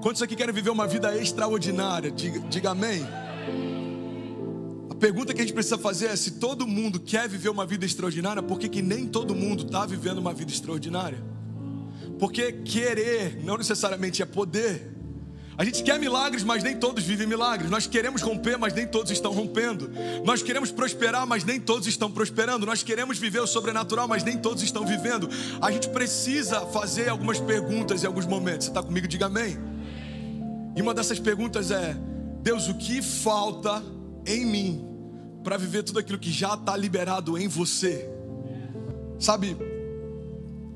Quantos aqui querem viver uma vida extraordinária? Diga amém. A pergunta que a gente precisa fazer é: se todo mundo quer viver uma vida extraordinária, por que nem todo mundo está vivendo uma vida extraordinária? Porque querer não necessariamente é poder. A gente quer milagres, mas nem todos vivem milagres. Nós queremos romper, mas nem todos estão rompendo. Nós queremos prosperar, mas nem todos estão prosperando. Nós queremos viver o sobrenatural, mas nem todos estão vivendo. A gente precisa fazer algumas perguntas em alguns momentos. Você está comigo? Diga amém. E uma dessas perguntas é: Deus, o que falta em mim para viver tudo aquilo que já está liberado em você? Sabe,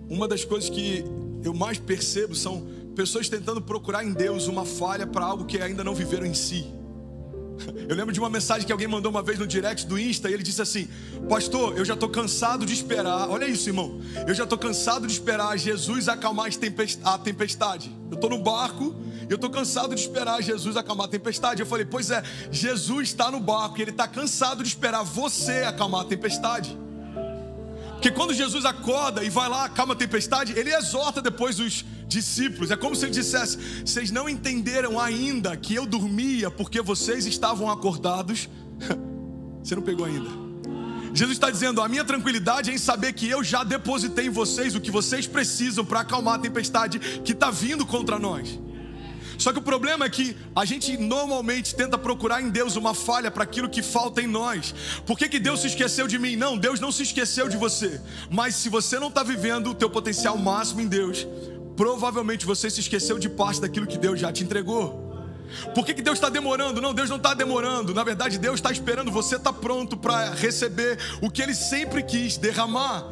uma das coisas que eu mais percebo são pessoas tentando procurar em Deus uma falha para algo que ainda não viveram em si. Eu lembro de uma mensagem que alguém mandou uma vez no direct do Insta, e ele disse assim: pastor, eu já estou cansado de esperar. Olha isso, irmão. Eu já estou cansado de esperar Jesus acalmar a tempestade. Eu estou no barco e eu estou cansado de esperar Jesus acalmar a tempestade. Eu falei: pois é, Jesus está no barco e Ele está cansado de esperar você acalmar a tempestade. Porque quando Jesus acorda e vai lá, acalma a tempestade, Ele exorta depois os discípulos. É como se Ele dissesse: vocês não entenderam ainda que eu dormia porque vocês estavam acordados? Você não pegou ainda. Jesus está dizendo: a minha tranquilidade é em saber que eu já depositei em vocês o que vocês precisam para acalmar a tempestade que está vindo contra nós. Só que o problema é que a gente normalmente tenta procurar em Deus uma falha para aquilo que falta em nós. Por que Deus se esqueceu de mim? Não, Deus não se esqueceu de você. Mas se você não está vivendo o teu potencial máximo em Deus, provavelmente você se esqueceu de parte daquilo que Deus já te entregou. Por que Deus está demorando? Não, Deus não está demorando. Na verdade, Deus está esperando você estar pronto para receber o que Ele sempre quis derramar.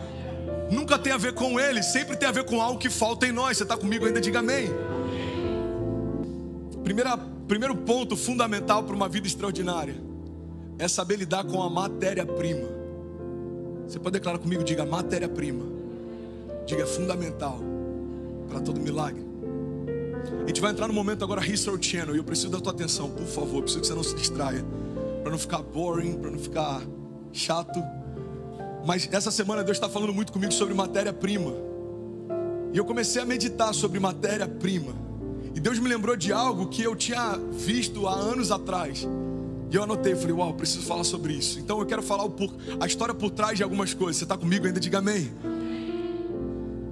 Nunca tem a ver com Ele, sempre tem a ver com algo que falta em nós. Você está comigo ainda? Diga amém. Primeiro ponto fundamental para uma vida extraordinária é saber lidar com a matéria-prima. Você pode declarar comigo? Diga: matéria-prima. Diga: é fundamental para todo milagre. A gente vai entrar no momento agora History Channel, e eu preciso da tua atenção, por favor. Eu preciso que você não se distraia, para não ficar boring, para não ficar chato. Mas essa semana Deus está falando muito comigo sobre matéria-prima, e eu comecei a meditar sobre matéria-prima. E Deus me lembrou de algo que eu tinha visto há anos atrás. E eu anotei, falei: uau, preciso falar sobre isso. Então eu quero falar a história por trás de algumas coisas. Você está comigo ainda? Diga amém.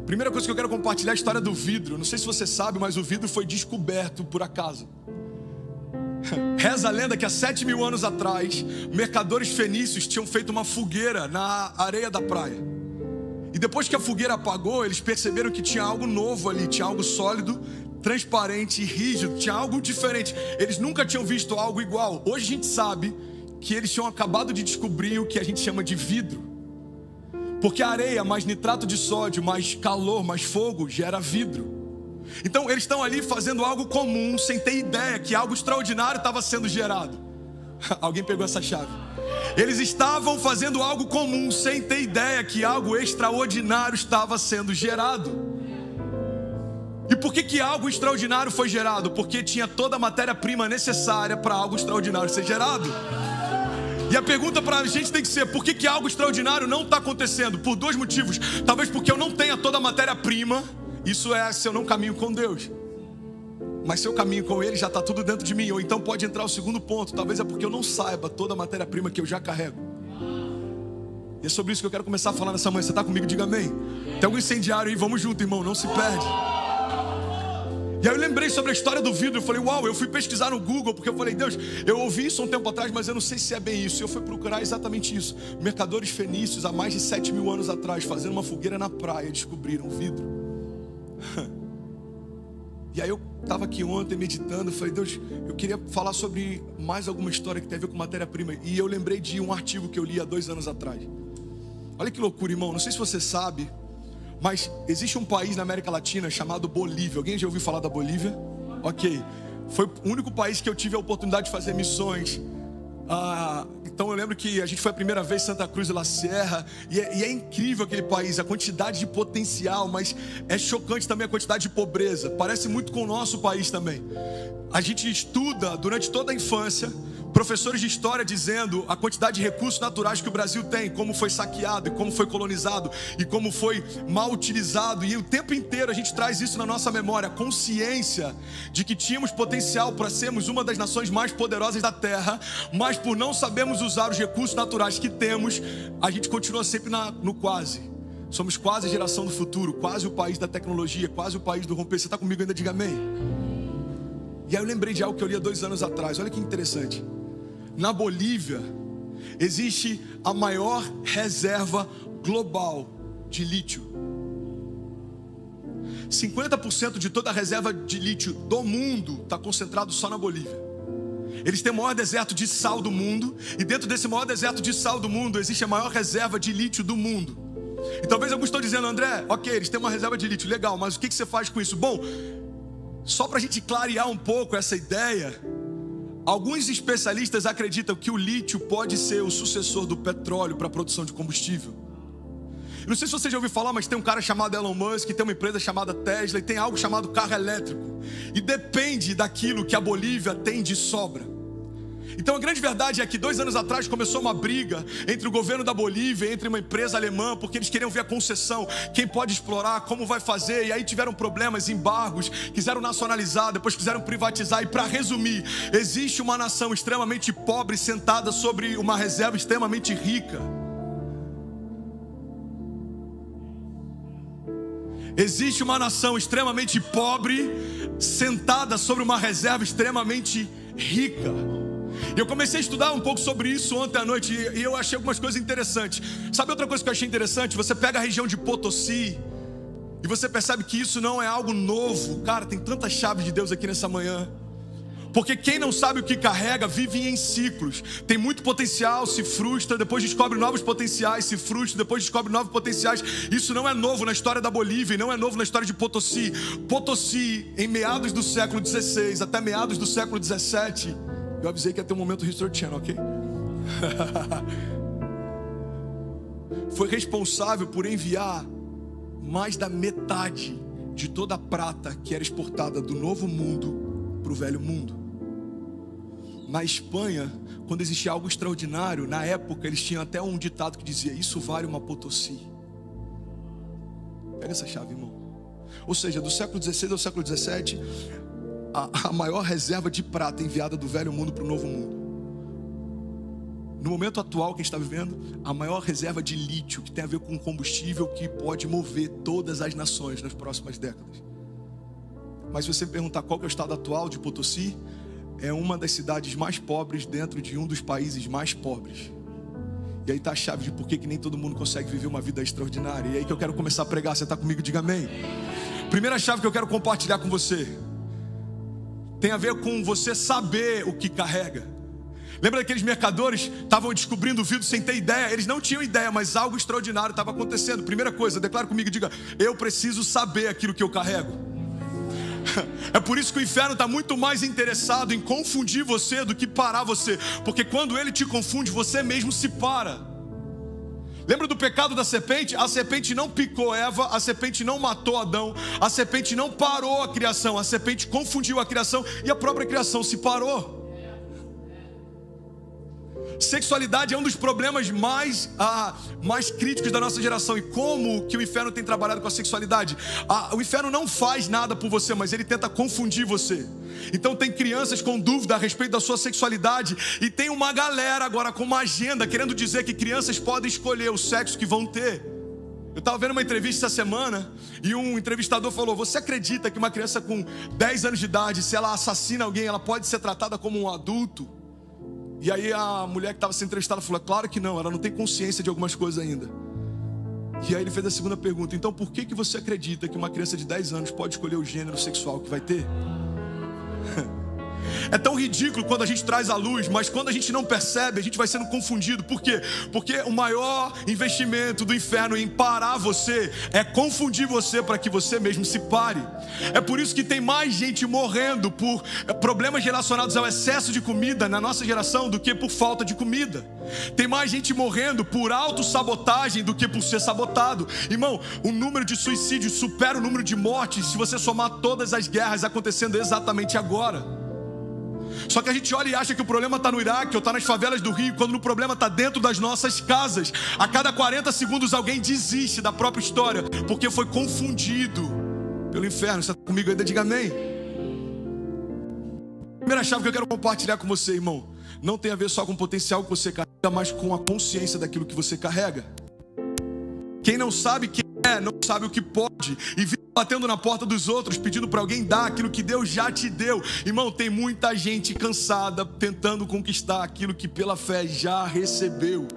Primeira coisa que eu quero compartilhar é a história do vidro. Não sei se você sabe, mas o vidro foi descoberto por acaso. Reza a lenda que há 7.000 anos atrás, mercadores fenícios tinham feito uma fogueira na areia da praia. E depois que a fogueira apagou, eles perceberam que tinha algo novo ali, tinha algo sólido, transparente e rígido, tinha algo diferente. Eles nunca tinham visto algo igual. Hoje a gente sabe que eles tinham acabado de descobrir o que a gente chama de vidro. Porque a areia, mais nitrato de sódio, mais calor, mais fogo, gera vidro. Então eles estão ali fazendo algo comum, sem ter ideia que algo extraordinário estava sendo gerado. Alguém pegou essa chave? Eles estavam fazendo algo comum, sem ter ideia que algo extraordinário estava sendo gerado. E por que algo extraordinário foi gerado? Porque tinha toda a matéria-prima necessária para algo extraordinário ser gerado. E a pergunta para a gente tem que ser: por que algo extraordinário não está acontecendo? Por dois motivos. Talvez porque eu não tenha toda a matéria-prima. Isso é se eu não caminho com Deus. Mas se eu caminho com Ele, já está tudo dentro de mim. Ou então pode entrar o segundo ponto: talvez é porque eu não saiba toda a matéria-prima que eu já carrego. E é sobre isso que eu quero começar a falar nessa manhã. Você está comigo? Diga amém. Tem algum incendiário aí? Vamos junto, irmão, não se perde. E aí eu lembrei sobre a história do vidro. Eu falei: uau, eu fui pesquisar no Google, porque eu falei: Deus, eu ouvi isso um tempo atrás, mas eu não sei se é bem isso. E eu fui procurar exatamente isso. Mercadores fenícios, há mais de 7.000 anos atrás, fazendo uma fogueira na praia, descobriram vidro. E aí eu estava aqui ontem meditando, falei: Deus, eu queria falar sobre mais alguma história que tem a ver com matéria-prima. E eu lembrei de um artigo que eu li há 2 anos atrás. Olha que loucura, irmão. Não sei se você sabe, mas existe um país na América Latina chamado Bolívia. Alguém já ouviu falar da Bolívia? Ok. Foi o único país que eu tive a oportunidade de fazer missões. Então eu lembro que a gente foi a primeira vez em Santa Cruz de la Sierra. E é incrível aquele país, a quantidade de potencial. Mas é chocante também a quantidade de pobreza. Parece muito com o nosso país também. A gente estuda durante toda a infância professores de história dizendo a quantidade de recursos naturais que o Brasil tem, como foi saqueado, e como foi colonizado, e como foi mal utilizado. E o tempo inteiro a gente traz isso na nossa memória, a consciência de que tínhamos potencial para sermos uma das nações mais poderosas da terra, mas por não sabermos usar os recursos naturais que temos, a gente continua sempre no quase. Somos quase a geração do futuro, quase o país da tecnologia, quase o país do romper. Você está comigo ainda? Diga amém. E aí eu lembrei de algo que eu li há 2 anos atrás. Olha que interessante. Na Bolívia existe a maior reserva global de lítio. 50% de toda a reserva de lítio do mundo está concentrado só na Bolívia. Eles têm o maior deserto de sal do mundo, e dentro desse maior deserto de sal do mundo existe a maior reserva de lítio do mundo. E talvez alguns estão dizendo: André, ok, eles têm uma reserva de lítio, legal, mas o que você faz com isso? Bom, só para a gente clarear um pouco essa ideia, alguns especialistas acreditam que o lítio pode ser o sucessor do petróleo para a produção de combustível. Eu não sei se você já ouviu falar, mas tem um cara chamado Elon Musk, tem uma empresa chamada Tesla, e tem algo chamado carro elétrico. E depende daquilo que a Bolívia tem de sobra. Então a grande verdade é que 2 anos atrás começou uma briga entre o governo da Bolívia e entre uma empresa alemã, porque eles queriam ver a concessão, quem pode explorar, como vai fazer. E aí tiveram problemas, embargos, quiseram nacionalizar, depois quiseram privatizar. E para resumir, existe uma nação extremamente pobre sentada sobre uma reserva extremamente rica. Existe uma nação extremamente pobre sentada sobre uma reserva extremamente rica. E eu comecei a estudar um pouco sobre isso ontem à noite, e eu achei algumas coisas interessantes. Sabe outra coisa que eu achei interessante? Você pega a região de Potosí e você percebe que isso não é algo novo. Cara, tem tantas chaves de Deus aqui nessa manhã. Porque quem não sabe o que carrega vive em ciclos. Tem muito potencial, se frustra, depois descobre novos potenciais, se frustra, depois descobre novos potenciais. Isso não é novo na história da Bolívia, e não é novo na história de Potosí. Potosí, em meados do século XVI até meados do século XVII, eu avisei que ia ter um momento History Channel, ok? Foi responsável por enviar mais da metade de toda a prata que era exportada do Novo Mundo para o Velho Mundo. Na Espanha, quando existia algo extraordinário, na época eles tinham até um ditado que dizia: isso vale uma Potosí. Pega essa chave, irmão. Ou seja, do século XVI ao século XVII, a maior reserva de prata enviada do Velho Mundo para o Novo Mundo. No momento atual que a gente está vivendo, a maior reserva de lítio, que tem a ver com combustível que pode mover todas as nações nas próximas décadas. Mas se você me perguntar qual que é o estado atual de Potosí, é uma das cidades mais pobres dentro de um dos países mais pobres. E aí está a chave de por que nem todo mundo consegue viver uma vida extraordinária. E aí que eu quero começar a pregar. Você está comigo? Diga amém. Primeira chave que eu quero compartilhar com você tem a ver com você saber o que carrega. Lembra daqueles mercadores que estavam descobrindo o vidro sem ter ideia? Eles não tinham ideia, mas algo extraordinário estava acontecendo. Primeira coisa, declara comigo, diga: eu preciso saber aquilo que eu carrego. É por isso que o inferno está muito mais interessado em confundir você do que parar você. Porque quando ele te confunde, você mesmo se para. Lembra do pecado da serpente? A serpente não picou Eva, a serpente não matou Adão, a serpente não parou a criação, a serpente confundiu a criação e a própria criação se parou. Sexualidade é um dos problemas mais críticos da nossa geração. E como que o inferno tem trabalhado com a sexualidade? O inferno não faz nada por você, mas ele tenta confundir você. Então tem crianças com dúvida a respeito da sua sexualidade, e tem uma galera agora com uma agenda querendo dizer que crianças podem escolher o sexo que vão ter. Eu estava vendo uma entrevista essa semana e um entrevistador falou: você acredita que uma criança com 10 anos de idade, se ela assassina alguém, ela pode ser tratada como um adulto? E aí a mulher que estava sendo entrevistada falou: claro que não, ela não tem consciência de algumas coisas ainda. E aí ele fez a segunda pergunta: então por que você acredita que uma criança de 10 anos pode escolher o gênero sexual que vai ter? É tão ridículo quando a gente traz à luz, mas quando a gente não percebe, a gente vai sendo confundido. Por quê? Porque o maior investimento do inferno em parar você é confundir você para que você mesmo se pare. É por isso que tem mais gente morrendo por problemas relacionados ao excesso de comida na nossa geração do que por falta de comida. Tem mais gente morrendo por autossabotagem do que por ser sabotado. Irmão, o número de suicídios supera o número de mortes se você somar todas as guerras acontecendo exatamente agora. Só que a gente olha e acha que o problema está no Iraque ou está nas favelas do Rio, quando o problema está dentro das nossas casas. A cada 40 segundos alguém desiste da própria história, porque foi confundido pelo inferno. Você está comigo ainda? Diga amém. Primeira chave que eu quero compartilhar com você, irmão, não tem a ver só com o potencial que você carrega, mas com a consciência daquilo que você carrega. Quem não sabe quem é, não sabe o que pode, e vive batendo na porta dos outros, pedindo para alguém dar aquilo que Deus já te deu. Irmão, tem muita gente cansada tentando conquistar aquilo que pela fé já recebeu.